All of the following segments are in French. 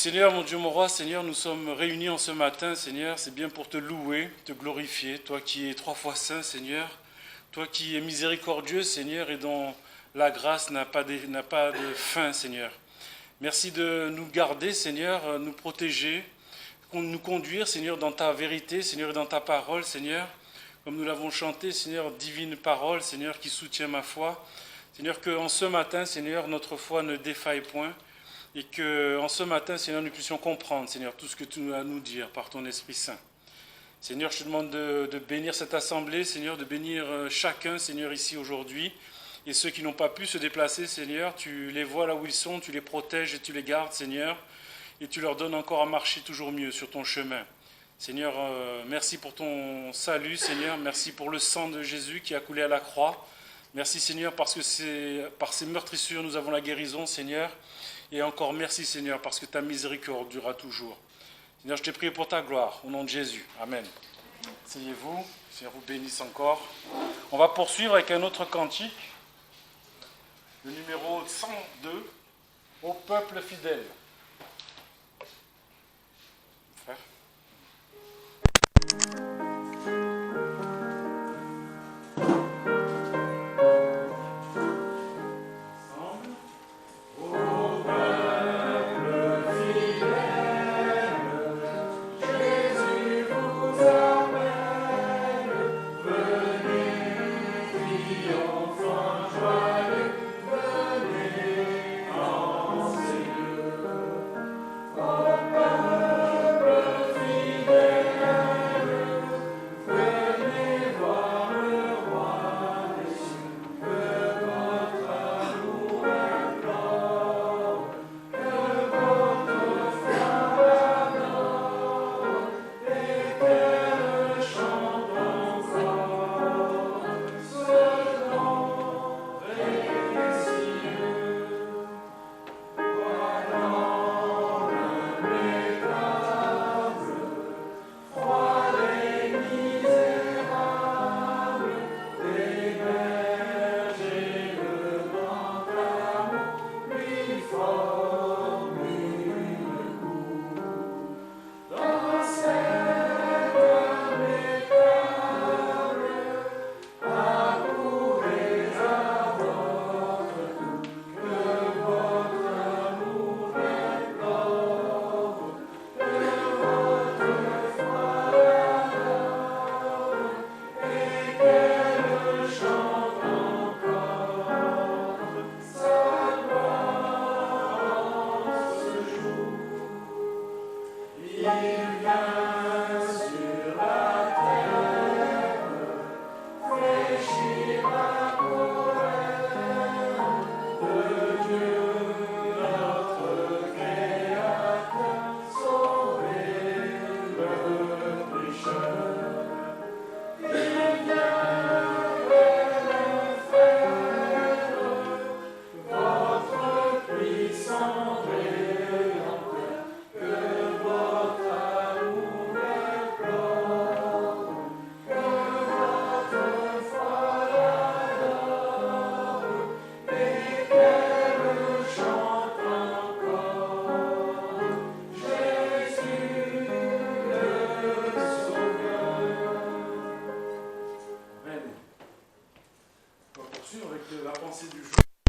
Seigneur, mon Dieu, mon roi, Seigneur, nous sommes réunis en ce matin, Seigneur, c'est bien pour te louer, te glorifier, toi qui es 3 fois saint, Seigneur, toi qui es miséricordieux, Seigneur, et dont la grâce n'a pas de fin, Seigneur. Merci de nous garder, Seigneur, nous protéger, nous conduire, Seigneur, dans ta vérité, Seigneur, et dans ta parole, Seigneur. Comme nous l'avons chanté, Seigneur, divine parole, Seigneur, qui soutient ma foi. Seigneur, qu'en ce matin, Seigneur, notre foi ne défaille point. Et qu'en ce matin, Seigneur, nous puissions comprendre, Seigneur, tout ce que tu as à nous dire par ton Esprit Saint. Seigneur, je te demande de bénir cette assemblée, Seigneur, de bénir chacun, Seigneur, ici aujourd'hui. Et ceux qui n'ont pas pu se déplacer, Seigneur, tu les vois là où ils sont, tu les protèges et tu les gardes, Seigneur. Et tu leur donnes encore à marcher toujours mieux sur ton chemin. Seigneur, merci pour ton salut, Seigneur. Merci pour le sang de Jésus qui a coulé à la croix. Merci, Seigneur, parce que par ces meurtrissures, nous avons la guérison, Seigneur. Et encore merci, Seigneur, parce que ta miséricorde durera toujours. Seigneur, je t'ai prié pour ta gloire, au nom de Jésus. Amen. Asseyez-vous, Seigneur vous bénisse encore. On va poursuivre avec un autre cantique, le numéro 102, au peuple fidèle. Frère.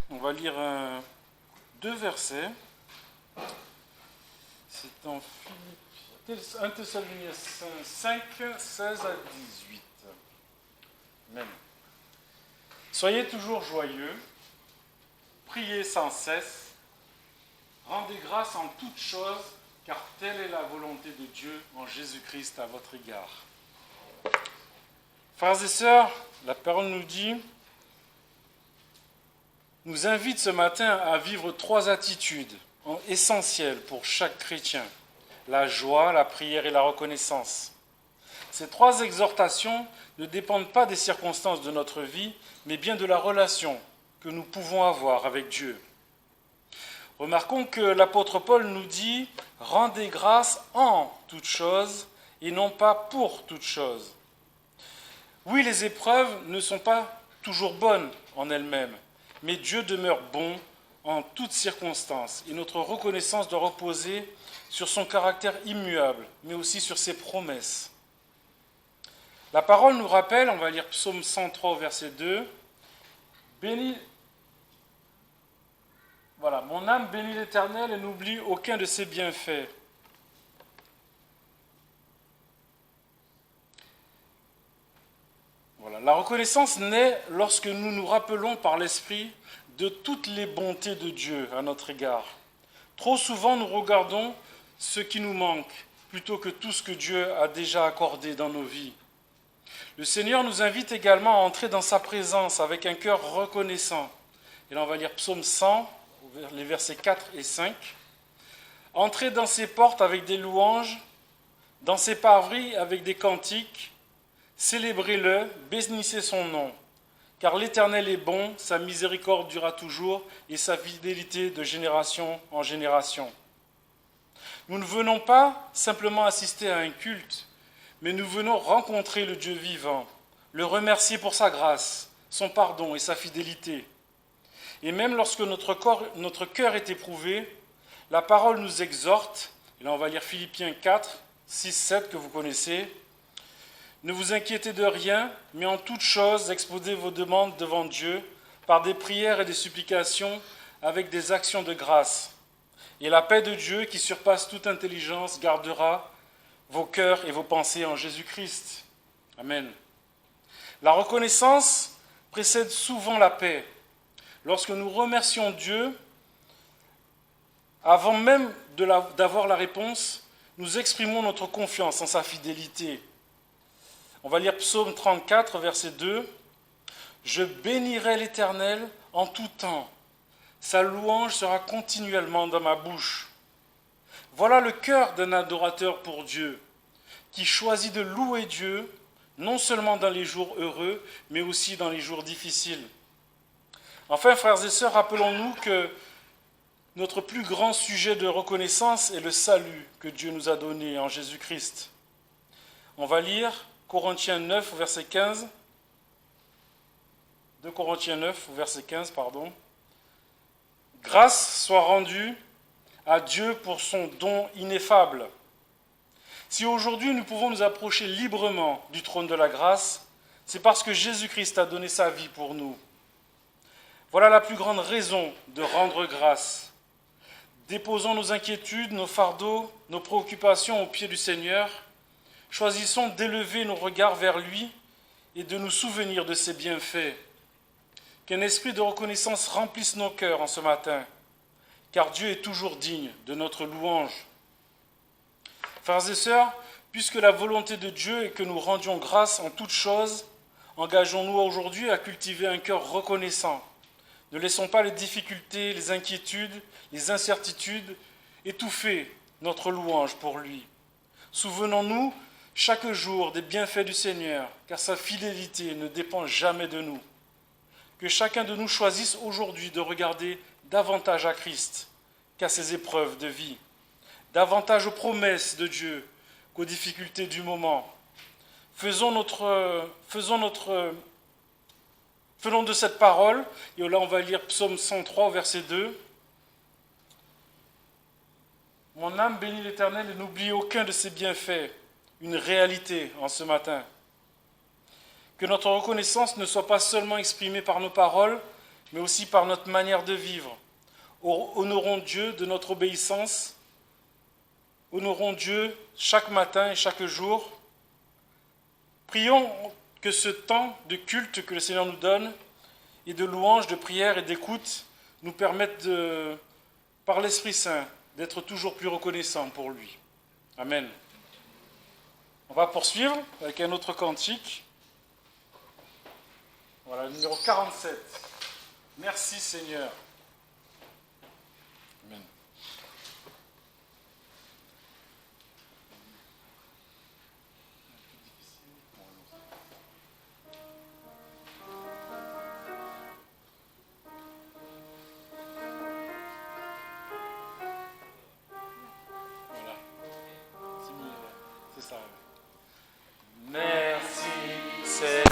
On va lire deux versets. C'est en Philippiens, 1 Thessaloniciens 5, 16 à 18. Amen. Soyez toujours joyeux, priez sans cesse, rendez grâce en toutes choses, car telle est la volonté de Dieu en Jésus-Christ à votre égard. Frères et sœurs, la parole nous invite ce matin à vivre 3 attitudes essentielles pour chaque chrétien. La joie, la prière et la reconnaissance. Ces 3 exhortations ne dépendent pas des circonstances de notre vie, mais bien de la relation que nous pouvons avoir avec Dieu. Remarquons que l'apôtre Paul nous dit « Rendez grâce en toutes choses et non pas pour toutes choses ». Oui, les épreuves ne sont pas toujours bonnes en elles-mêmes, mais Dieu demeure bon en toutes circonstances. Et notre reconnaissance doit reposer sur son caractère immuable, mais aussi sur ses promesses. La parole nous rappelle, on va lire Psaume 103 au verset 2, bénis, voilà, mon âme bénit l'Éternel et n'oublie aucun de ses bienfaits. Voilà, la reconnaissance naît lorsque nous nous rappelons par l'Esprit de toutes les bontés de Dieu à notre égard. Trop souvent, nous regardons ce qui nous manque plutôt que tout ce que Dieu a déjà accordé dans nos vies. Le Seigneur nous invite également à entrer dans sa présence avec un cœur reconnaissant. Et là, on va lire Psaume 100, les versets 4 et 5. Entrez dans ses portes avec des louanges, dans ses parvis avec des cantiques. Célébrez-le, bénissez son nom. Car l'Éternel est bon, sa miséricorde durera toujours et sa fidélité de génération en génération. Nous ne venons pas simplement assister à un culte, mais nous venons rencontrer le Dieu vivant, le remercier pour sa grâce, son pardon et sa fidélité. Et même lorsque notre cœur est éprouvé, la parole nous exhorte, et là on va lire Philippiens 4, 6, 7 que vous connaissez. Ne vous inquiétez de rien, mais en toute chose, exposez vos demandes devant Dieu par des prières et des supplications avec des actions de grâce. Et la paix de Dieu, qui surpasse toute intelligence, gardera vos cœurs et vos pensées en Jésus-Christ. Amen. La reconnaissance précède souvent la paix. Lorsque nous remercions Dieu, avant même d'avoir la réponse, nous exprimons notre confiance en sa fidélité. On va lire Psaume 34, verset 2. « Je bénirai l'Éternel en tout temps. Sa louange sera continuellement dans ma bouche. » Voilà le cœur d'un adorateur pour Dieu, qui choisit de louer Dieu, non seulement dans les jours heureux, mais aussi dans les jours difficiles. Enfin, frères et sœurs, rappelons-nous que notre plus grand sujet de reconnaissance est le salut que Dieu nous a donné en Jésus-Christ. On va lire Corinthiens 9, verset 15. 2 Corinthiens 9, verset 15, pardon. « Grâce soit rendue à Dieu pour son don ineffable. » Si aujourd'hui nous pouvons nous approcher librement du trône de la grâce, c'est parce que Jésus-Christ a donné sa vie pour nous. Voilà la plus grande raison de rendre grâce. Déposons nos inquiétudes, nos fardeaux, nos préoccupations aux pieds du Seigneur. Choisissons d'élever nos regards vers lui et de nous souvenir de ses bienfaits. Qu'un esprit de reconnaissance remplisse nos cœurs en ce matin, car Dieu est toujours digne de notre louange. Frères et sœurs, puisque la volonté de Dieu est que nous rendions grâce en toutes choses, engageons-nous aujourd'hui à cultiver un cœur reconnaissant. Ne laissons pas les difficultés, les inquiétudes, les incertitudes étouffer notre louange pour lui. Souvenons-nous chaque jour des bienfaits du Seigneur, car sa fidélité ne dépend jamais de nous. Que chacun de nous choisisse aujourd'hui de regarder davantage à Christ qu'à ses épreuves de vie, davantage aux promesses de Dieu qu'aux difficultés du moment. Faisons de cette parole, et là on va lire Psaume 103, verset 2. « Mon âme bénit l'Éternel et n'oublie aucun de ses bienfaits », une réalité en ce matin. Que notre reconnaissance ne soit pas seulement exprimée par nos paroles, mais aussi par notre manière de vivre. Honorons Dieu de notre obéissance. Honorons Dieu chaque matin et chaque jour. Prions que ce temps de culte que le Seigneur nous donne, et de louange, de prière et d'écoute, nous permette, par l'Esprit Saint, d'être toujours plus reconnaissants pour lui. Amen. On va poursuivre avec un autre cantique. Voilà, le numéro 47. Merci Seigneur. Amen. Voilà. C'est ça. Merci Seigneur.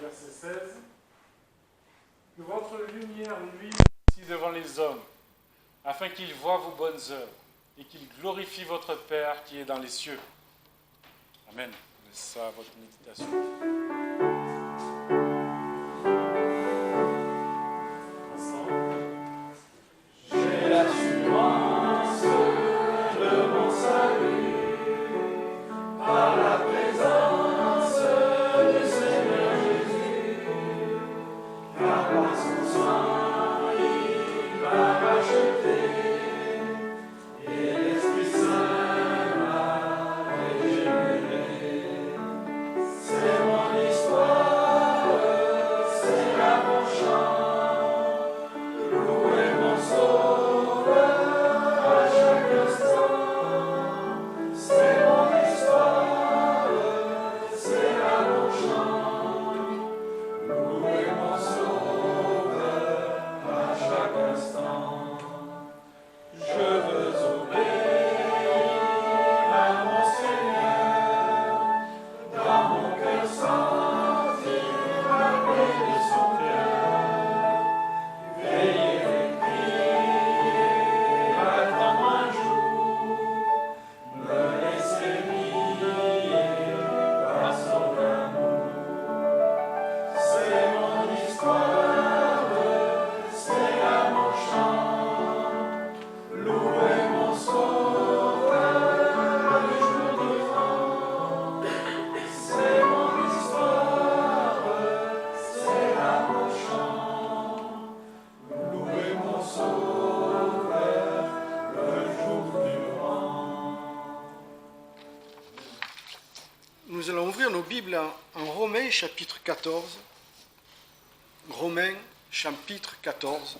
verset 16. Que votre lumière luise aussi devant les hommes, afin qu'ils voient vos bonnes œuvres et qu'ils glorifient votre Père qui est dans les cieux. Amen. Laisse ça à votre méditation. J'ai l'assurance de mon salut par la présence du Seigneur Jésus, car par son sang il m'a racheté et l'Esprit Saint m'a régénéré. C'est mon histoire, c'est là mon chant, louer mon Sauveur à chaque instant. C'est mon histoire, c'est là mon chant, louer mon Sauveur à chaque instant. Je veux obéir à mon Seigneur, dans mon cœur sentir la paix de son cœur. Veiller et prier, attendre un jour, me laisser guider par son amour. C'est mon histoire, c'est là mon chant, louer mon Sauveur le jour du vent. C'est mon histoire, c'est là mon chant, louer mon Sauveur le jour du vent. Nous allons ouvrir nos Bibles en Romains chapitre 14. Romains chapitre 14.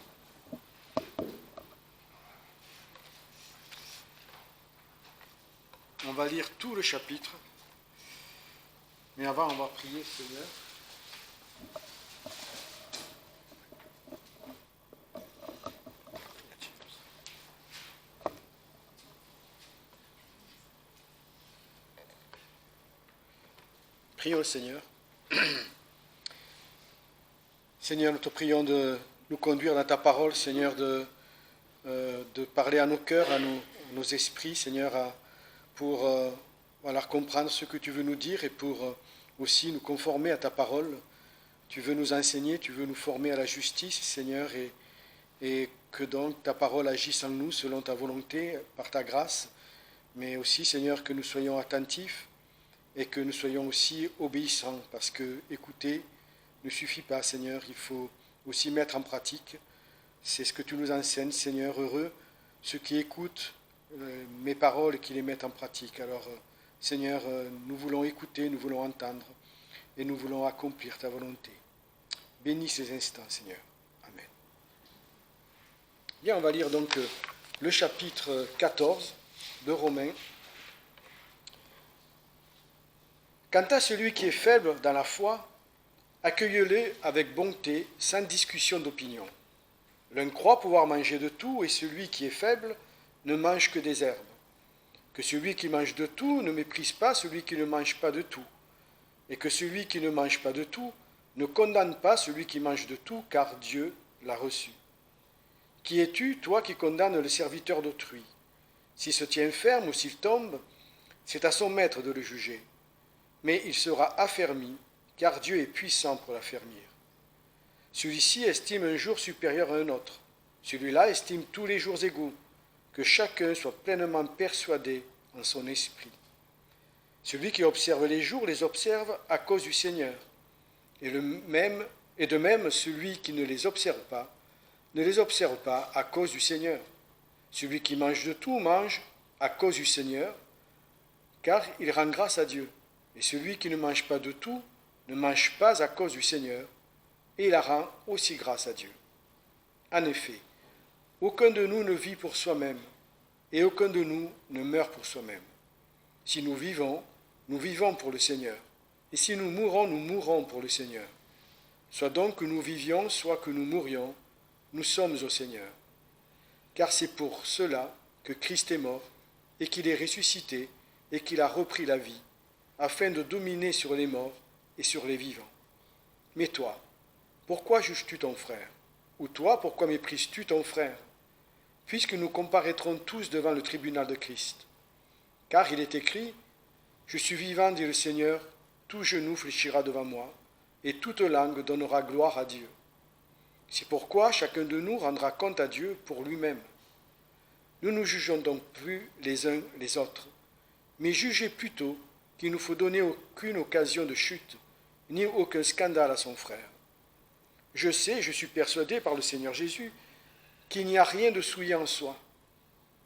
On va lire tout le chapitre. Mais avant, on va prier, Seigneur. Prions le Seigneur. Seigneur, nous te prions de nous conduire dans ta parole, Seigneur, de parler à nos cœurs, à nos esprits, Seigneur, pour comprendre ce que tu veux nous dire et pour aussi nous conformer à ta parole. Tu veux nous enseigner, tu veux nous former à la justice, Seigneur, et que donc ta parole agisse en nous selon ta volonté, par ta grâce, mais aussi, Seigneur, que nous soyons attentifs et que nous soyons aussi obéissants, parce que écouter ne suffit pas, Seigneur, il faut aussi mettre en pratique. C'est ce que tu nous enseignes, Seigneur, heureux ceux qui écoutent mes paroles et qui les mettent en pratique. Alors, Seigneur, nous voulons écouter, nous voulons entendre et nous voulons accomplir ta volonté. Bénis ces instants, Seigneur. Amen. Bien, on va lire donc le chapitre 14 de Romains. Quant à celui qui est faible dans la foi, accueillez-le avec bonté, sans discussion d'opinion. L'un croit pouvoir manger de tout, et celui qui est faible ne mange que des herbes. Que celui qui mange de tout ne méprise pas celui qui ne mange pas de tout, et que celui qui ne mange pas de tout ne condamne pas celui qui mange de tout, car Dieu l'a reçu. Qui es-tu, toi qui condamnes le serviteur d'autrui? S'il se tient ferme ou s'il tombe, c'est à son maître de le juger. Mais il sera affermi, car Dieu est puissant pour l'affermir. Celui-ci estime un jour supérieur à un autre. Celui-là estime tous les jours égaux. Que chacun soit pleinement persuadé en son esprit. Celui qui observe les jours les observe à cause du Seigneur. Et de même, celui qui ne les observe pas à cause du Seigneur. Celui qui mange de tout mange à cause du Seigneur, car il rend grâce à Dieu. Et celui qui ne mange pas de tout ne mange pas à cause du Seigneur, et il rend aussi grâce à Dieu. En effet, aucun de nous ne vit pour soi-même, et aucun de nous ne meurt pour soi-même. Si nous vivons pour le Seigneur, et si nous mourrons pour le Seigneur. Soit donc que nous vivions, soit que nous mourions, nous sommes au Seigneur. Car c'est pour cela que Christ est mort, et qu'il est ressuscité, et qu'il a repris la vie, afin de dominer sur les morts et sur les vivants. Mais toi, pourquoi juges-tu ton frère? Ou toi, pourquoi méprises-tu ton frère? Puisque nous comparaîtrons tous devant le tribunal de Christ. Car il est écrit, je suis vivant, dit le Seigneur, tout genou fléchira devant moi, et toute langue donnera gloire à Dieu. C'est pourquoi chacun de nous rendra compte à Dieu pour lui-même. Nous ne jugeons donc plus les uns les autres, mais jugez plutôt qu'il ne faut donner aucune occasion de chute, ni aucun scandale à son frère. Je suis persuadé par le Seigneur Jésus, qu'il n'y a rien de souillé en soi.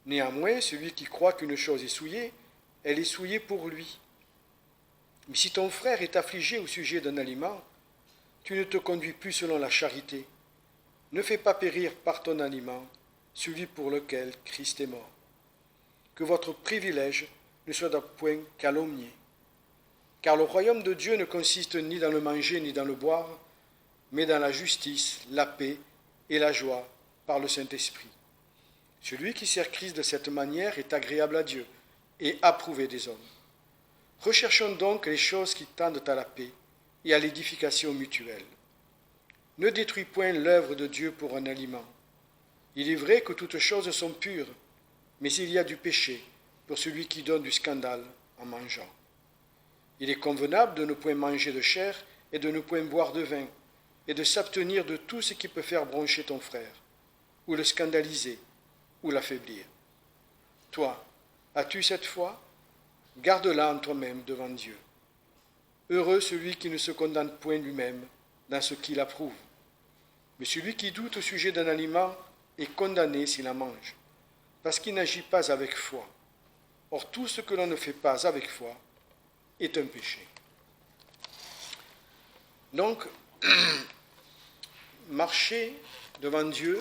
Néanmoins, celui qui croit qu'une chose est souillée, elle est souillée pour lui. Mais si ton frère est affligé au sujet d'un aliment, tu ne te conduis plus selon la charité. Ne fais pas périr par ton aliment celui pour lequel Christ est mort. Que votre privilège ne soit point calomnié. Car le royaume de Dieu ne consiste ni dans le manger ni dans le boire, mais dans la justice, la paix et la joie par le Saint-Esprit. Celui qui sert Christ de cette manière est agréable à Dieu et approuvé des hommes. Recherchons donc les choses qui tendent à la paix et à l'édification mutuelle. Ne détruis point l'œuvre de Dieu pour un aliment. Il est vrai que toutes choses sont pures, mais il y a du péché pour celui qui donne du scandale en mangeant. Il est convenable de ne point manger de chair et de ne point boire de vin, et de s'abstenir de tout ce qui peut faire broncher ton frère, ou le scandaliser, ou l'affaiblir. Toi, as-tu cette foi? Garde-la en toi-même devant Dieu. Heureux celui qui ne se condamne point lui-même dans ce qu'il approuve. Mais celui qui doute au sujet d'un aliment est condamné s'il en mange, parce qu'il n'agit pas avec foi. Or, tout ce que l'on ne fait pas avec foi est un péché. Donc, marcher devant Dieu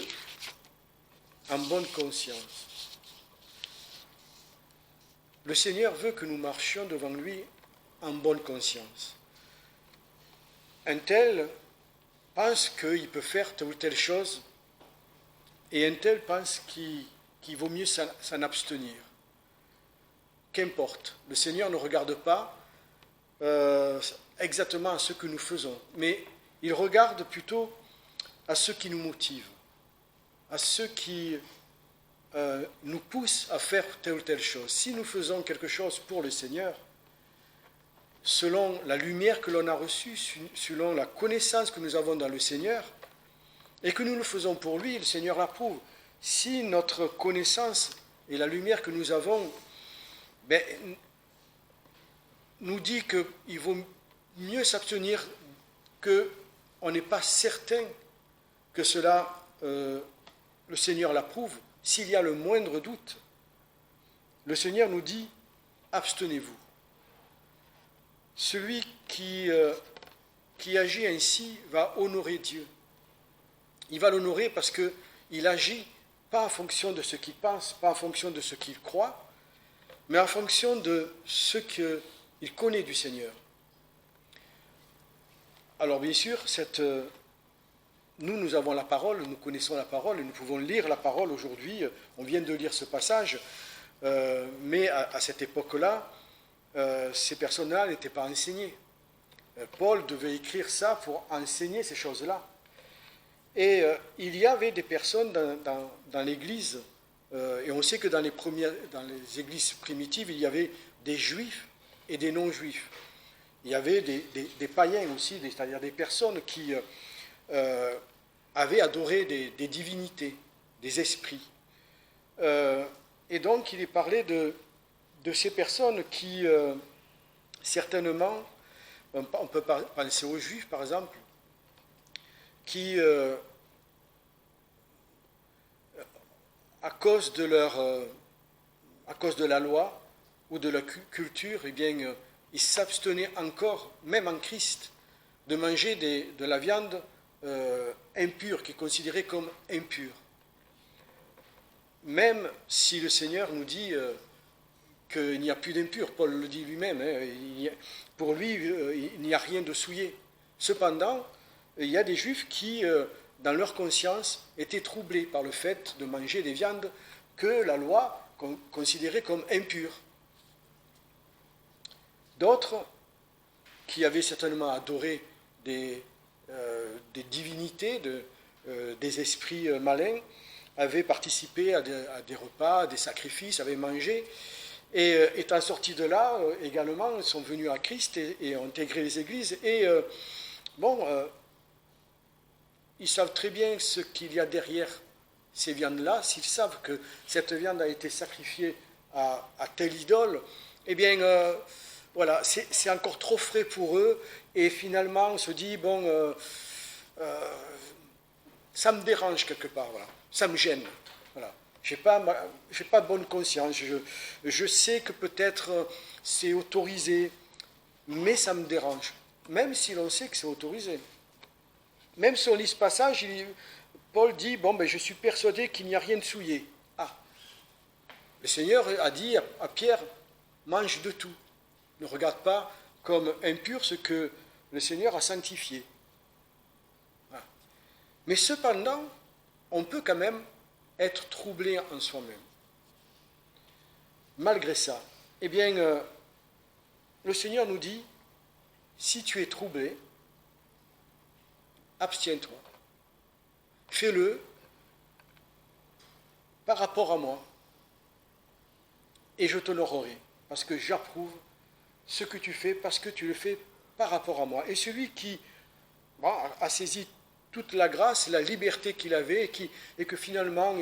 en bonne conscience. Le Seigneur veut que nous marchions devant lui en bonne conscience. Un tel pense qu'il peut faire telle ou telle chose, et un tel pense qu'il vaut mieux s'en abstenir. Qu'importe, le Seigneur ne regarde pas exactement à ce que nous faisons, mais il regarde plutôt à ce qui nous motive, à ce qui nous pousse à faire telle ou telle chose. Si nous faisons quelque chose pour le Seigneur, selon la lumière que l'on a reçue, selon la connaissance que nous avons dans le Seigneur, et que nous le faisons pour lui, le Seigneur l'approuve. Si notre connaissance et la lumière que nous avons nous dit qu'il vaut mieux s'abstenir, qu'on n'est pas certain que cela, le Seigneur l'approuve, s'il y a le moindre doute, le Seigneur nous dit, abstenez-vous. Celui qui agit ainsi va honorer Dieu. Il va l'honorer parce qu'il agit pas en fonction de ce qu'il pense, pas en fonction de ce qu'il croit, mais en fonction de ce qu'il connaît du Seigneur. Alors bien sûr, nous avons la parole, nous connaissons la parole, et nous pouvons lire la parole aujourd'hui. On vient de lire ce passage, mais à cette époque-là, ces personnes-là n'étaient pas enseignées. Paul devait écrire ça pour enseigner ces choses-là. Et il y avait des personnes dans l'Église, et on sait que dans les églises primitives, il y avait des juifs et des non-juifs. Il y avait des païens aussi, c'est-à-dire des personnes qui avaient adoré des divinités, des esprits. Et donc il est parlé de ces personnes qui, certainement, on peut penser aux juifs par exemple, qui, à cause de la loi ou de la culture, eh bien, ils s'abstenaient encore, même en Christ, de manger de la viande impure, qui est considérée comme impure. Même si le Seigneur nous dit qu'il n'y a plus d'impur, Paul le dit lui-même, pour lui, il n'y a rien de souillé. Cependant, il y a des Juifs qui, dans leur conscience, étaient troublés par le fait de manger des viandes que la loi considérait comme impures. D'autres, qui avaient certainement adoré des des divinités, des esprits malins, avaient participé à des repas, à des sacrifices, avaient mangé. Et étant sortis de là, également, ils sont venus à Christ et ont intégré les églises. Et ils savent très bien ce qu'il y a derrière ces viandes-là. S'ils savent que cette viande a été sacrifiée à telle idole, eh bien, voilà, c'est encore trop frais pour eux. Et finalement, on se dit, ça me dérange quelque part, voilà. Ça me gêne. Voilà. Je n'ai pas bonne conscience. Je sais que peut-être c'est autorisé, mais ça me dérange. Même si l'on sait que c'est autorisé. Même si on lit ce passage, Paul dit, je suis persuadé qu'il n'y a rien de souillé. Ah, le Seigneur a dit à Pierre, mange de tout. Ne regarde pas comme impur ce que le Seigneur a sanctifié. Voilà. Mais cependant, on peut quand même être troublé en soi-même. Malgré ça, eh bien, le Seigneur nous dit, si tu es troublé, abstiens-toi. Fais-le par rapport à moi. Et je t'honorerai, parce que j'approuve ce que tu fais, parce que tu le fais par rapport à moi. Et celui qui a saisi toute la grâce, la liberté qu'il avait, et que finalement,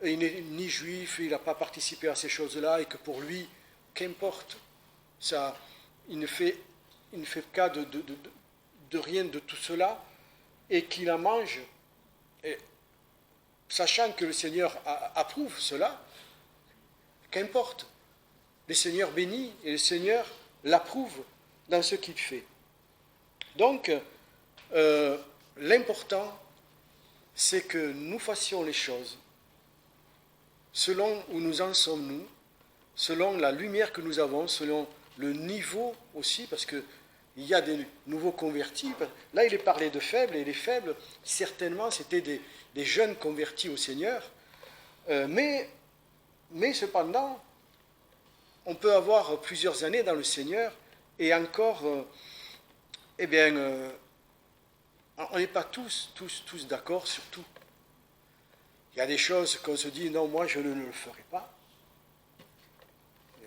il n'est ni juif, il n'a pas participé à ces choses-là, et que pour lui, qu'importe, ça, il ne fait cas de rien de tout cela, et qu'il en mange, et, sachant que le Seigneur approuve cela, qu'importe. Le Seigneur bénit, et le Seigneur l'approuve dans ce qu'il fait. Donc, l'important, c'est que nous fassions les choses selon où nous en sommes, nous, selon la lumière que nous avons, selon le niveau aussi, parce qu'il y a des nouveaux convertis. Là, il est parlé de faibles, et les faibles, certainement, c'était des jeunes convertis au Seigneur. Mais cependant, on peut avoir plusieurs années dans le Seigneur, et encore, on n'est pas tous d'accord sur tout. Il y a des choses qu'on se dit, non, moi je ne le ferai pas.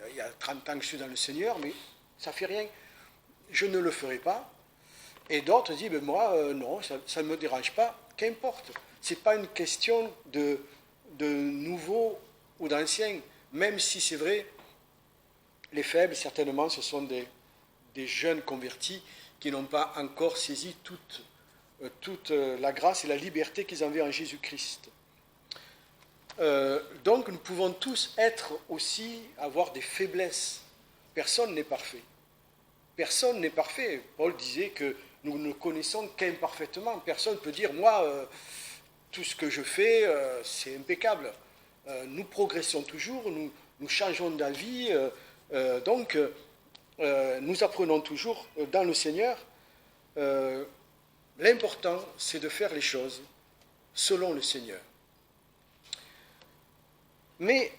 Il y a 30 ans que je suis dans le Seigneur, mais ça ne fait rien. Je ne le ferai pas. Et d'autres disent, moi, non, ça ne me dérange pas, qu'importe. Ce n'est pas une question de nouveau ou d'ancien, même si c'est vrai, les faibles, certainement, ce sont des jeunes convertis qui n'ont pas encore saisi toute la grâce et la liberté qu'ils avaient en Jésus-Christ. Donc nous pouvons tous avoir des faiblesses. Personne n'est parfait. Personne n'est parfait. Paul disait que nous ne connaissons qu'imparfaitement. Personne ne peut dire, moi, tout ce que je fais, c'est impeccable. Nous progressons toujours, nous changeons d'avis, donc nous apprenons toujours dans le Seigneur. L'important, c'est de faire les choses selon le Seigneur. Mais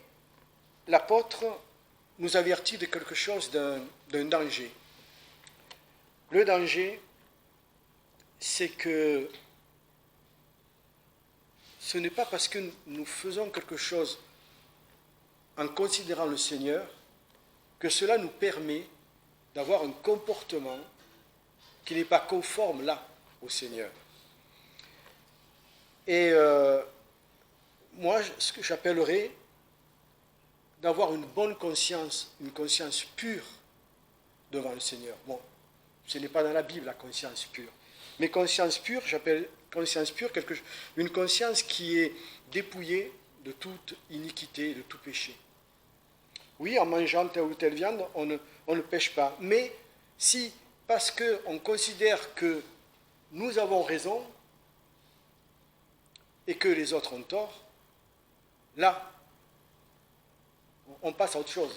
l'apôtre nous avertit de quelque chose, d'un danger. Le danger, c'est que ce n'est pas parce que nous faisons quelque chose en considérant le Seigneur que cela nous permet d'avoir un comportement qui n'est pas conforme là au Seigneur. Et moi, ce que j'appellerais d'avoir une bonne conscience, une conscience pure devant le Seigneur. Bon, ce n'est pas dans la Bible la conscience pure. Mais conscience pure, j'appelle conscience pure une conscience qui est dépouillée de toute iniquité, de tout péché. Oui, en mangeant telle ou telle viande, on ne pêche pas. Mais si, parce qu'on considère que nous avons raison et que les autres ont tort, là, on passe à autre chose.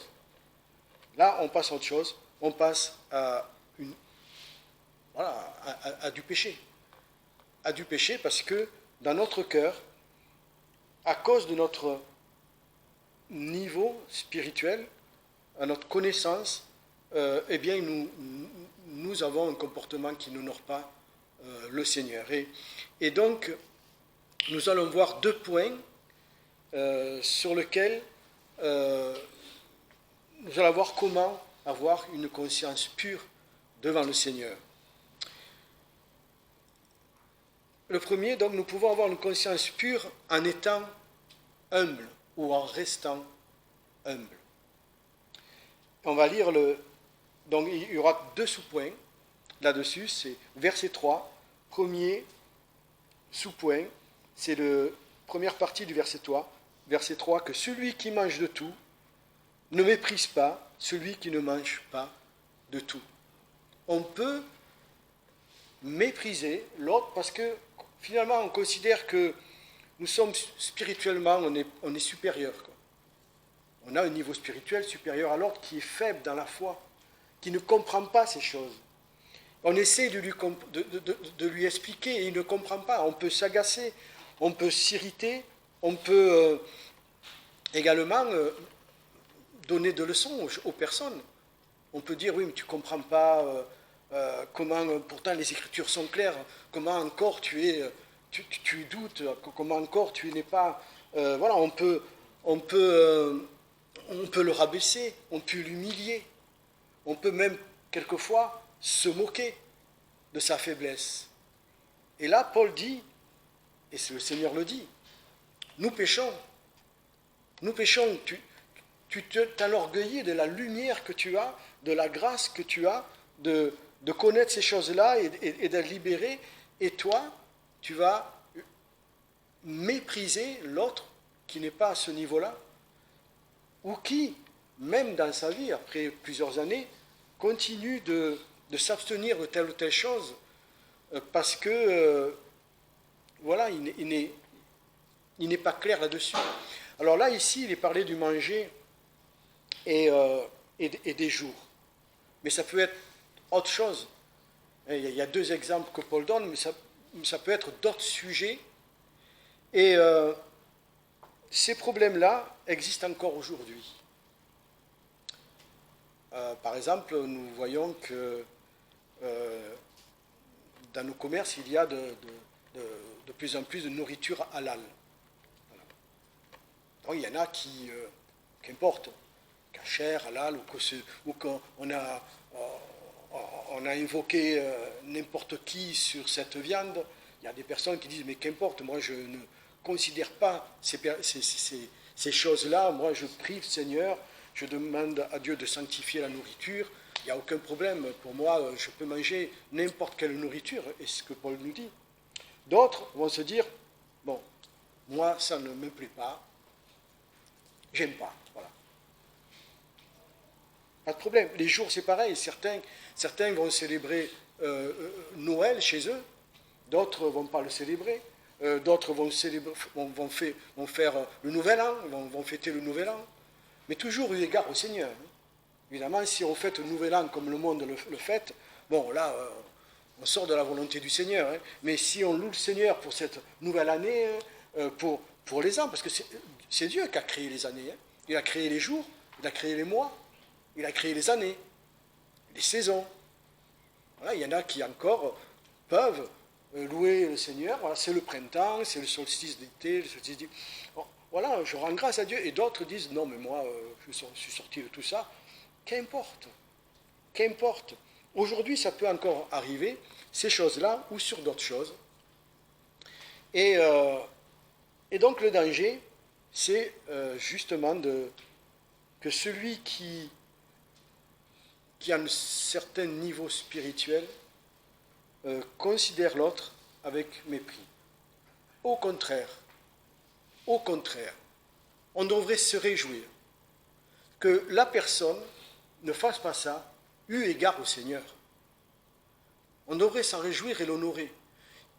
Là, on passe à autre chose. On passe à du péché. À du péché parce que dans notre cœur, à cause de notre niveau spirituel, à notre connaissance, eh bien, nous avons un comportement qui n'honore pas le Seigneur. Et donc, nous allons voir 2 points sur lesquels nous allons voir comment avoir une conscience pure devant le Seigneur. Le premier, donc, nous pouvons avoir une conscience pure en étant humble ou en restant humble. On va lire donc il y aura 2 sous-points là-dessus, c'est verset 3, premier sous-point, c'est la première partie du verset 3, que celui qui mange de tout ne méprise pas celui qui ne mange pas de tout. On peut mépriser l'autre parce que finalement on considère que nous sommes spirituellement, on est supérieur, quoi. On a un niveau spirituel supérieur à l'autre qui est faible dans la foi, qui ne comprend pas ces choses. On essaie de lui expliquer et il ne comprend pas. On peut s'agacer, on peut s'irriter, on peut également donner des leçons aux personnes. On peut dire, oui, mais tu ne comprends pas comment, pourtant les Écritures sont claires, comment encore tu doutes, comment encore tu n'es pas... voilà, on peut le rabaisser, on peut l'humilier, on peut même quelquefois se moquer de sa faiblesse. Et là, Paul dit, et le Seigneur le dit, nous péchons, tu t'enorgueillis de la lumière que tu as, de la grâce que tu as, de connaître ces choses-là et d'être libéré, et toi, tu vas mépriser l'autre qui n'est pas à ce niveau-là, ou qui, même dans sa vie, après plusieurs années, continue de s'abstenir de telle ou telle chose, parce que, voilà, il n'est pas clair là-dessus. Alors là, ici, il est parlé du manger et des jours. Mais ça peut être autre chose. Il y a 2 exemples que Paul donne, mais ça peut être d'autres sujets. Et ces problèmes-là existent encore aujourd'hui. Par exemple, nous voyons que dans nos commerces, il y a de plus en plus de nourriture halal. Voilà. Donc, il y en a qui, qu'importe, kasher, halal, ou qu'on a invoqué n'importe qui sur cette viande. Il y a des personnes qui disent, mais qu'importe, moi je ne considère pas ces choses-là, moi je prie le Seigneur, je demande à Dieu de sanctifier la nourriture, il n'y a aucun problème, pour moi je peux manger n'importe quelle nourriture, et c'est ce que Paul nous dit. D'autres vont se dire, bon, moi ça ne me plaît pas, j'aime pas, voilà. Pas de problème, les jours c'est pareil, certains vont célébrer Noël chez eux, d'autres ne vont pas le célébrer, d'autres vont faire le Nouvel An, vont fêter le Nouvel An, mais toujours eu égard au Seigneur. Évidemment, si on fête le Nouvel An comme le monde le fête, bon là, on sort de la volonté du Seigneur, hein. Mais si on loue le Seigneur pour cette nouvelle année, pour les ans, parce que c'est Dieu qui a créé les années, hein. Il a créé les jours, il a créé les mois, il a créé les années, les saisons. Voilà, il y en a qui encore peuvent louer le Seigneur. Voilà, c'est le printemps, c'est le solstice d'été, le solstice d'hiver. Bon, voilà, je rends grâce à Dieu. Et d'autres disent, non, mais moi, je suis sorti de tout ça. Qu'importe. Qu'importe. Aujourd'hui, ça peut encore arriver, ces choses-là, ou sur d'autres choses. Et donc, le danger, c'est justement que celui qui a un certain niveau spirituel considère l'autre avec mépris. Au contraire, on devrait se réjouir que la personne ne fasse pas ça eu égard au Seigneur. On devrait s'en réjouir et l'honorer.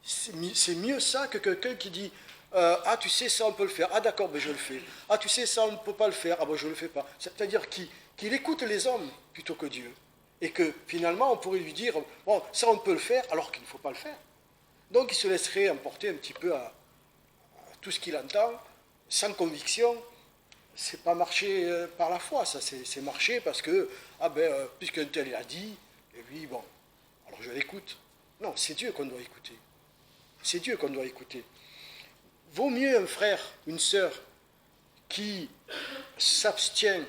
C'est mieux ça que quelqu'un qui dit ah, tu sais, ça on peut le faire, ah d'accord, ben je le fais. Ah, tu sais, ça on ne peut pas le faire, ah ben je ne le fais pas. C'est-à-dire qu'il écoute les hommes plutôt que Dieu. Et que finalement on pourrait lui dire bon, ça on peut le faire alors qu'il ne faut pas le faire. Donc il se laisserait emporter un petit peu à tout ce qu'il entend, sans conviction. C'est pas marcher par la foi, ça c'est marcher parce que, puisqu'un tel il a dit, et lui, bon, alors je l'écoute. Non, c'est Dieu qu'on doit écouter. C'est Dieu qu'on doit écouter. Vaut mieux un frère, une sœur qui s'abstient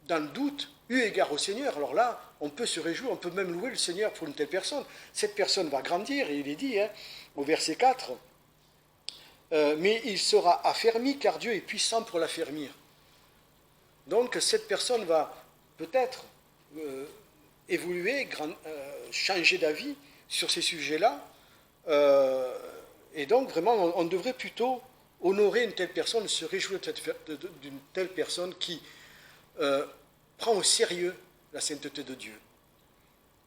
dans le doute, eu égard au Seigneur. Alors là, on peut se réjouir, on peut même louer le Seigneur pour une telle personne. Cette personne va grandir, et il est dit au verset 4, mais il sera affermi car Dieu est puissant pour l'affermir. Donc cette personne va peut-être évoluer, changer d'avis sur ces sujets-là. Et donc vraiment, on devrait plutôt honorer une telle personne, se réjouir d'une telle personne qui prend au sérieux la sainteté de Dieu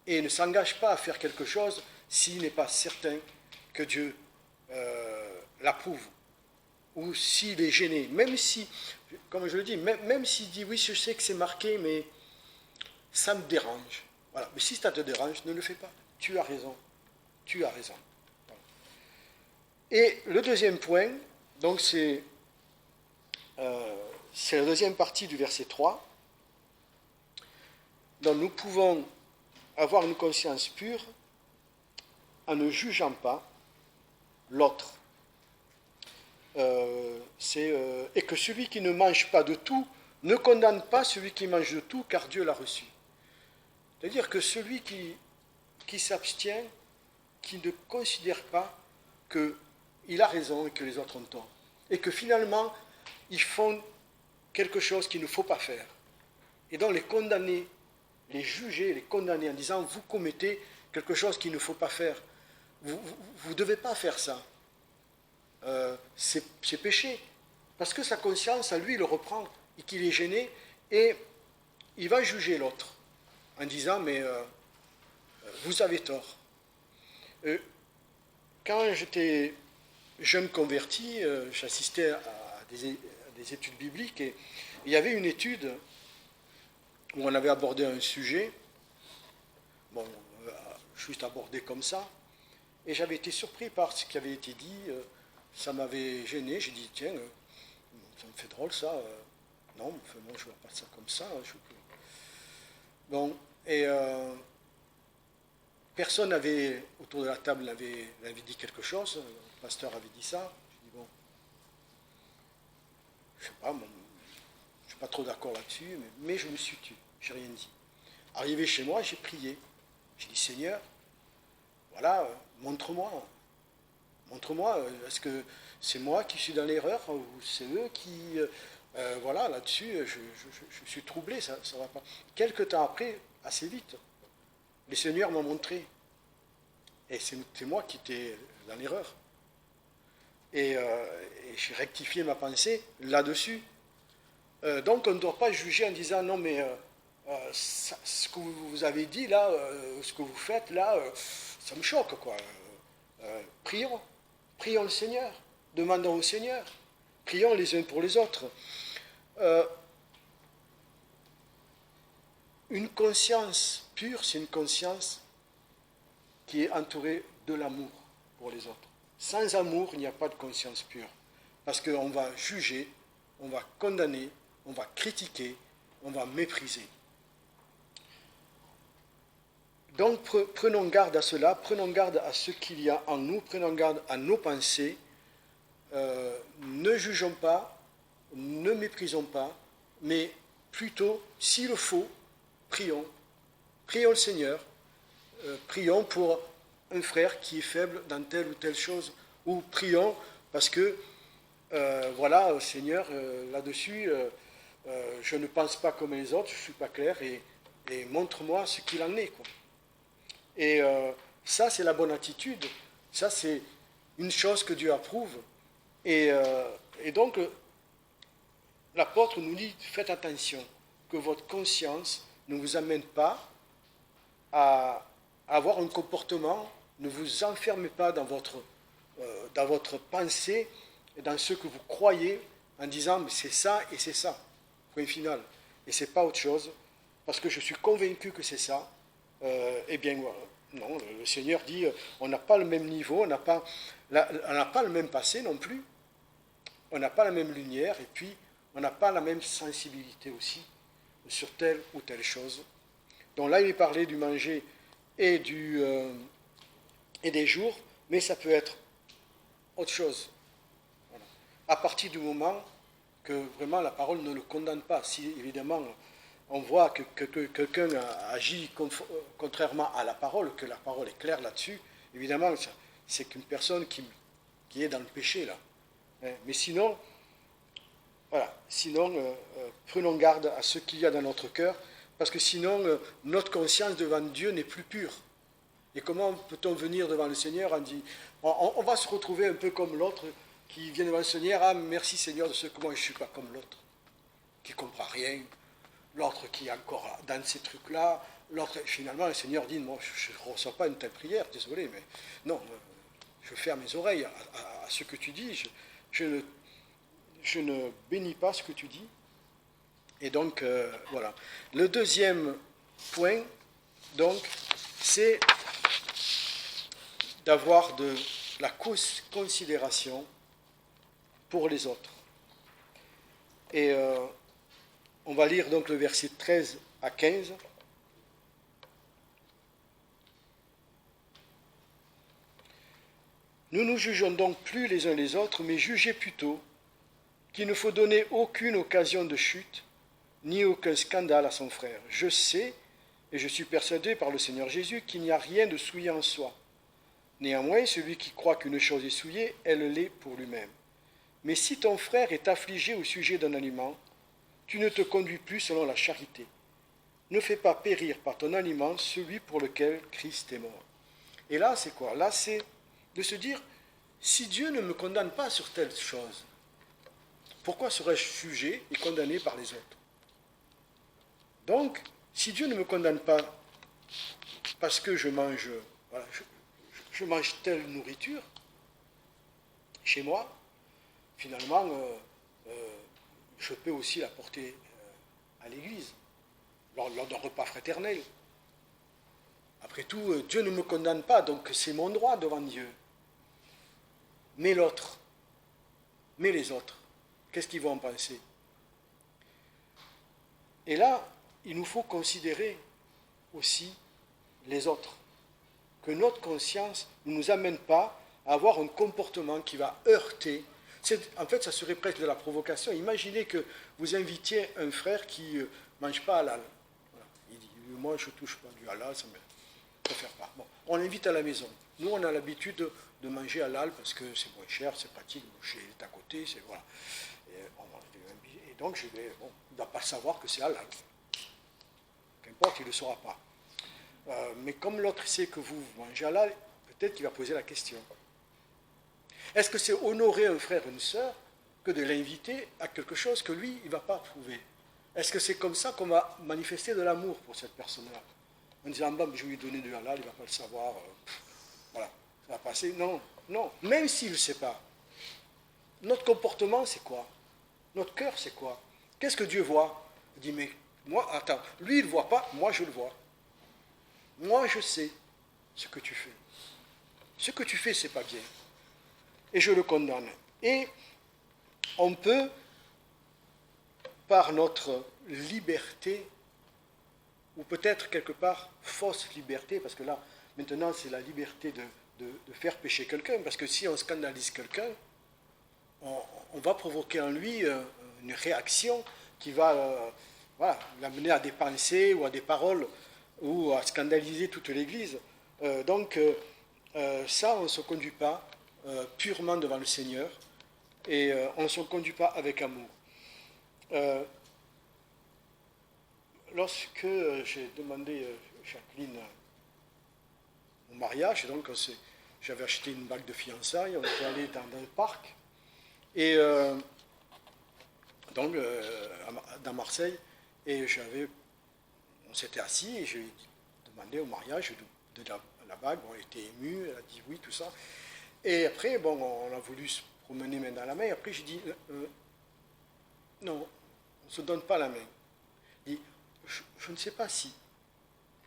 et ne s'engage pas à faire quelque chose s'il n'est pas certain que Dieu l'approuve, ou s'il est gêné, même si, comme je le dis, même s'il dit oui, je sais que c'est marqué, mais ça me dérange. Voilà. Mais si ça te dérange, ne le fais pas. Tu as raison. Tu as raison. Voilà. Et le deuxième point, donc c'est la deuxième partie du verset 3. Donc nous pouvons avoir une conscience pure en ne jugeant pas l'autre. Et que celui qui ne mange pas de tout ne condamne pas celui qui mange de tout, car Dieu l'a reçu. C'est-à-dire que celui qui s'abstient, qui ne considère pas qu'il a raison et que les autres ont tort, et que finalement, ils font quelque chose qu'il ne faut pas faire, et donc les condamner, les juger, les condamner en disant « vous commettez quelque chose qu'il ne faut pas faire, vous ne devez pas faire ça ». C'est péché, parce que sa conscience, à lui, il le reprend, et qu'il est gêné, et il va juger l'autre, en disant, mais vous avez tort. Quand j'étais jeune converti, j'assistais à des études bibliques, et il y avait une étude où on avait abordé un sujet, bon, juste abordé comme ça, et j'avais été surpris par ce qui avait été dit. Ça m'avait gêné, j'ai dit, tiens, ça me fait drôle ça. Non, moi je ne vois pas ça comme ça. Bon, et personne autour de la table n'avait dit quelque chose, le pasteur avait dit ça. J'ai dit, bon, je ne sais pas, je ne suis pas trop d'accord là-dessus, mais je me suis tué, je n'ai rien dit. Arrivé chez moi, j'ai prié. J'ai dit, Seigneur, voilà, montre-moi. Montre-moi, est-ce que c'est moi qui suis dans l'erreur ou c'est eux qui... voilà, là-dessus, je suis troublé, ça ne va pas. Quelque temps après, assez vite, les seigneurs m'ont montré. Et c'est moi qui étais dans l'erreur. Et j'ai rectifié ma pensée là-dessus. Donc on ne doit pas juger en disant, non mais ce que vous avez dit là, ce que vous faites là, ça me choque quoi. Prions. Prions le Seigneur, demandons au Seigneur, prions les uns pour les autres. Une conscience pure, c'est une conscience qui est entourée de l'amour pour les autres. Sans amour, il n'y a pas de conscience pure. Parce qu'on va juger, on va condamner, on va critiquer, on va mépriser. Donc prenons garde à cela, prenons garde à ce qu'il y a en nous, prenons garde à nos pensées, ne jugeons pas, ne méprisons pas, mais plutôt, s'il le faut, prions. Prions le Seigneur, prions pour un frère qui est faible dans telle ou telle chose, ou prions parce que, voilà, Seigneur, là-dessus, je ne pense pas comme les autres, je ne suis pas clair, et montre-moi ce qu'il en est, quoi. Et ça, c'est la bonne attitude. Ça, c'est une chose que Dieu approuve. Et donc, l'apôtre nous dit, faites attention, que votre conscience ne vous amène pas à avoir un comportement, ne vous enfermez pas dans votre pensée et dans ce que vous croyez en disant, mais c'est ça et c'est ça, point final. Et ce n'est pas autre chose, parce que je suis convaincu que c'est ça. Eh bien, non, le Seigneur dit, on n'a pas le même niveau, on n'a pas le même passé non plus, on n'a pas la même lumière, et puis on n'a pas la même sensibilité aussi sur telle ou telle chose. Donc là, il est parlé du manger et du et des jours, mais ça peut être autre chose. Voilà. À partir du moment que vraiment la parole ne le condamne pas. Si évidemment on voit que quelqu'un agit contrairement à la parole, que la parole est claire là-dessus, évidemment c'est qu'une personne qui est dans le péché là. Mais sinon, voilà, sinon prenons garde à ce qu'il y a dans notre cœur, parce que sinon notre conscience devant Dieu n'est plus pure. Et comment peut-on venir devant le Seigneur on va se retrouver un peu comme l'autre qui vient devant le Seigneur, ah merci Seigneur de ce que moi je ne suis pas comme l'autre, qui ne comprend rien, l'autre qui est encore dans ces trucs-là, l'autre, finalement le Seigneur dit, moi je ne reçois pas une telle prière, désolé, mais non, je ferme mes oreilles à ce que tu dis, je ne bénis pas ce que tu dis. Et donc, voilà. Le deuxième point, donc, c'est d'avoir de la considération pour les autres. Et on va lire donc le verset 13 à 15. Nous ne jugeons donc plus les uns les autres, mais jugez plutôt qu'il ne faut donner aucune occasion de chute, ni aucun scandale à son frère. Je sais, et je suis persuadé par le Seigneur Jésus, qu'il n'y a rien de souillé en soi. Néanmoins, celui qui croit qu'une chose est souillée, elle l'est pour lui-même. Mais si ton frère est affligé au sujet d'un aliment, tu ne te conduis plus selon la charité. Ne fais pas périr par ton aliment celui pour lequel Christ est mort. Et là, c'est quoi? Là, c'est de se dire, si Dieu ne me condamne pas sur telle chose, pourquoi serais-je jugé et condamné par les autres? Donc, si Dieu ne me condamne pas parce que je mange, voilà, je mange telle nourriture chez moi, finalement, je peux aussi la porter à l'église, lors d'un repas fraternel. Après tout, Dieu ne me condamne pas, donc c'est mon droit devant Dieu. Mais l'autre, mais les autres, qu'est-ce qu'ils vont en penser? Et là, il nous faut considérer aussi les autres. Que notre conscience ne nous amène pas à avoir un comportement qui va heurter. En fait, ça serait presque de la provocation. Imaginez que vous invitiez un frère qui ne mange pas halal. Voilà. Il dit, moi je ne touche pas du halal, ça ne me préfère pas. Bon, on l'invite à la maison. Nous, on a l'habitude de manger halal parce que c'est moins cher, c'est pratique, le boucher est à côté, c'est voilà. Et donc, il ne doit pas savoir que c'est halal. Qu'importe, il ne le saura pas. Mais comme l'autre sait que vous mangez halal, peut-être qu'il va poser la question. Est-ce que c'est honorer un frère ou une sœur que de l'inviter à quelque chose que lui, il ne va pas approuver? Est-ce que c'est comme ça qu'on va manifester de l'amour pour cette personne-là? En disant, bah, je vais lui donner du halal, il ne va pas le savoir, voilà, ça va passer. Non, non, même s'il ne le sait pas. Notre comportement, c'est quoi? Notre cœur, c'est quoi? Qu'est-ce que Dieu voit? Il dit, mais moi, attends, lui, il ne le voit pas, moi, je le vois. Moi, je sais ce que tu fais. Ce que tu fais, ce n'est pas bien. Et je le condamne. Et on peut, par notre liberté, ou peut-être quelque part fausse liberté, parce que là, maintenant, c'est la liberté de faire pécher quelqu'un, parce que si on scandalise quelqu'un, on va provoquer en lui une réaction qui va l'amener à des pensées ou à des paroles ou à scandaliser toute l'Église. Donc, ça, on ne se conduit pas purement devant le Seigneur et on ne se conduit pas avec amour. Lorsque j'ai demandé Jacqueline mon mariage, donc j'avais acheté une bague de fiançailles, on était allé dans le parc, et donc dans Marseille, et on s'était assis et j'ai demandé au mariage de la bague, on était ému, elle a dit oui, tout ça. Et après, bon, on a voulu se promener main dans la main, et après j'ai dit non, on ne se donne pas la main. Il dit, je ne sais pas si,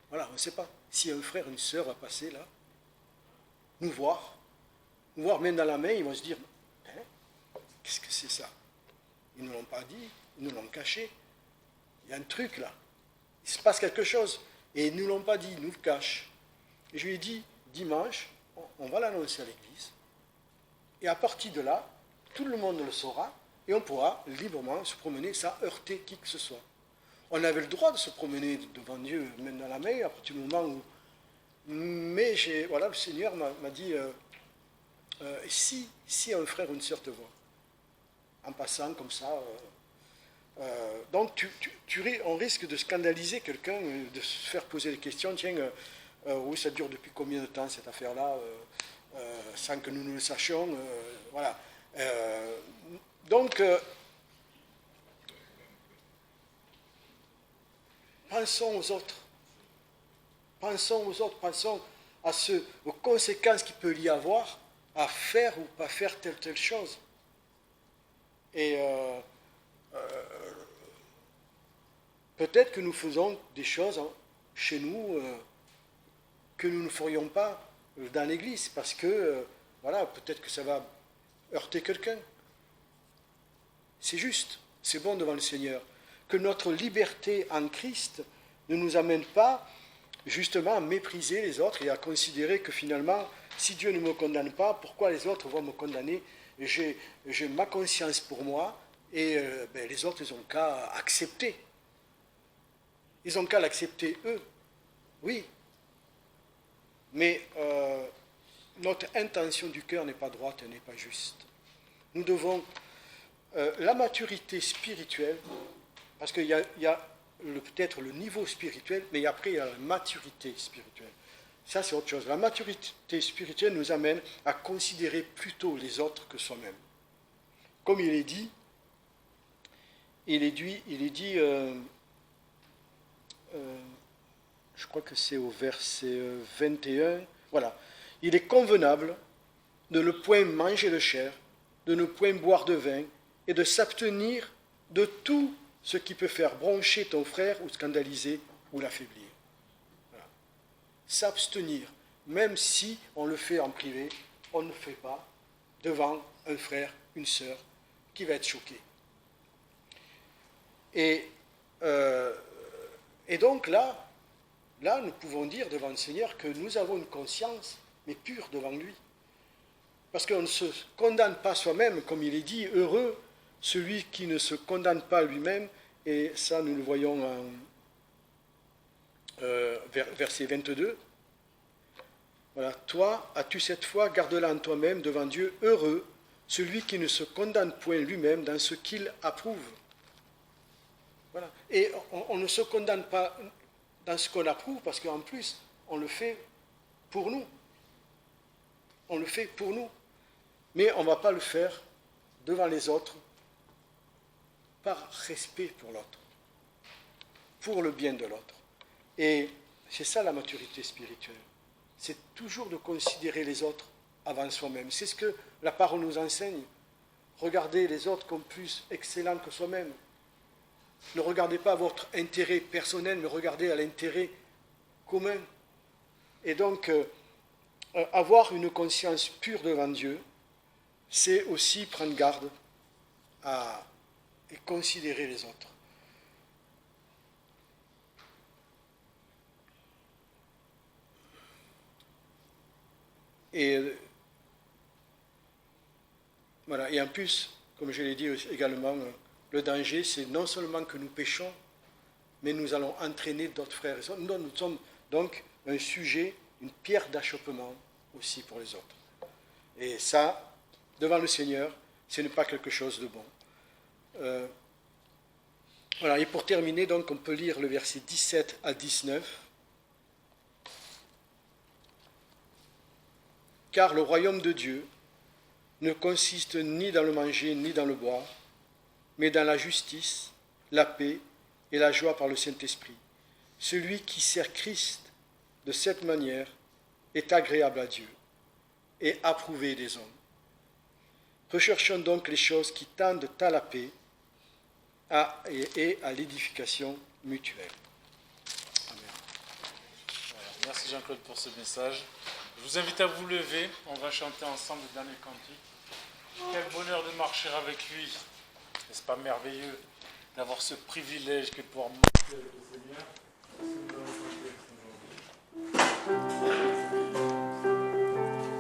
voilà, on ne sait pas si un frère, une sœur va passer là, nous voir main dans la main, ils vont se dire, hein, qu'est-ce que c'est ça? Ils ne l'ont pas dit, ils nous l'ont caché. Il y a un truc là, il se passe quelque chose, et ils ne nous l'ont pas dit, ils nous le cachent. Et je lui ai dit, dimanche, on va l'annoncer à l'Église, et à partir de là, tout le monde le saura, et on pourra librement se promener sans heurter qui que ce soit. On avait le droit de se promener devant Dieu, même dans la mer, à partir du moment où... Mais voilà, le Seigneur m'a dit, si un frère ou une sœur te voit, en passant comme ça, donc on risque de scandaliser quelqu'un, de se faire poser des questions, tiens, oui, ça dure depuis combien de temps cette affaire-là, sans que nous le sachions, voilà. Donc, pensons aux autres. Pensons aux autres, pensons aux conséquences qu'il peut y avoir à faire ou pas faire telle chose. Et peut-être que nous faisons des choses chez nous que nous ne ferions pas dans l'Église, parce que, voilà, peut-être que ça va heurter quelqu'un. C'est juste, c'est bon devant le Seigneur. Que notre liberté en Christ ne nous amène pas justement à mépriser les autres et à considérer que finalement, si Dieu ne me condamne pas, pourquoi les autres vont me condamner? J'ai ma conscience pour moi et les autres, ils n'ont qu'à accepter. Ils n'ont qu'à l'accepter eux. Oui. Mais notre intention du cœur n'est pas droite, elle n'est pas juste. Nous devons... la maturité spirituelle, parce qu'il y a peut-être le niveau spirituel, mais après il y a la maturité spirituelle. Ça, c'est autre chose. La maturité spirituelle nous amène à considérer plutôt les autres que soi-même. Comme il est dit, je crois que c'est au verset 21, voilà. Il est convenable de ne point manger de chair, de ne point boire de vin, et de s'abstenir de tout ce qui peut faire broncher ton frère ou scandaliser ou l'affaiblir. Voilà. S'abstenir, même si on le fait en privé, on ne le fait pas devant un frère, une sœur qui va être choqué. Et donc là, nous pouvons dire devant le Seigneur que nous avons une conscience, mais pure devant lui. Parce qu'on ne se condamne pas soi-même, comme il est dit, heureux celui qui ne se condamne pas lui-même, et ça nous le voyons en verset 22. Voilà, toi, as-tu cette foi, garde-la en toi-même devant Dieu, heureux celui qui ne se condamne point lui-même dans ce qu'il approuve. Voilà. Et on ne se condamne pas dans ce qu'on approuve, parce qu'en plus, on le fait pour nous. On le fait pour nous. Mais on ne va pas le faire devant les autres par respect pour l'autre, pour le bien de l'autre. Et c'est ça la maturité spirituelle. C'est toujours de considérer les autres avant soi-même. C'est ce que la parole nous enseigne. Regardez les autres comme plus excellents que soi-même. Ne regardez pas votre intérêt personnel, mais regardez à l'intérêt commun. Et donc, avoir une conscience pure devant Dieu, c'est aussi prendre garde et considérer les autres. Et voilà. Et en plus, comme je l'ai dit également, le danger, c'est non seulement que nous péchons, mais nous allons entraîner d'autres frères et sœurs. Nous sommes donc un sujet, une pierre d'achoppement aussi pour les autres. Et ça, devant le Seigneur, ce n'est pas quelque chose de bon. Voilà. Et pour terminer, donc, on peut lire le verset 17 à 19. Car le royaume de Dieu ne consiste ni dans le manger ni dans le boire, mais dans la justice, la paix et la joie par le Saint-Esprit. Celui qui sert Christ de cette manière est agréable à Dieu et approuvé des hommes. Recherchons donc les choses qui tendent à la paix et à l'édification mutuelle. Amen. Voilà. Merci Jean-Claude pour ce message. Je vous invite à vous lever, on va chanter ensemble le dernier cantique. Quel bonheur de marcher avec lui. N'est-ce pas merveilleux d'avoir ce privilège que de pouvoir marcher avec le Seigneur? C'est ce que nous allons chanter aujourd'hui.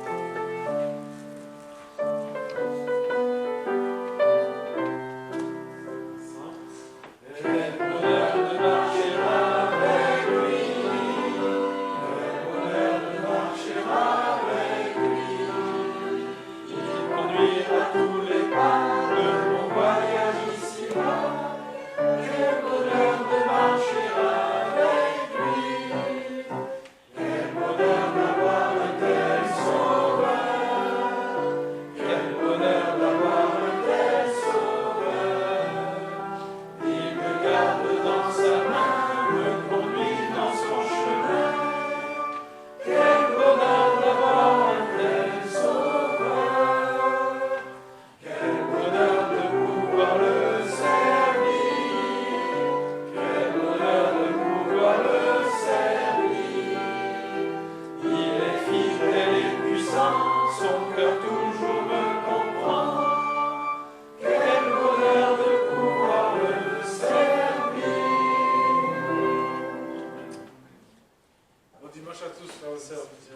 sœurs, vous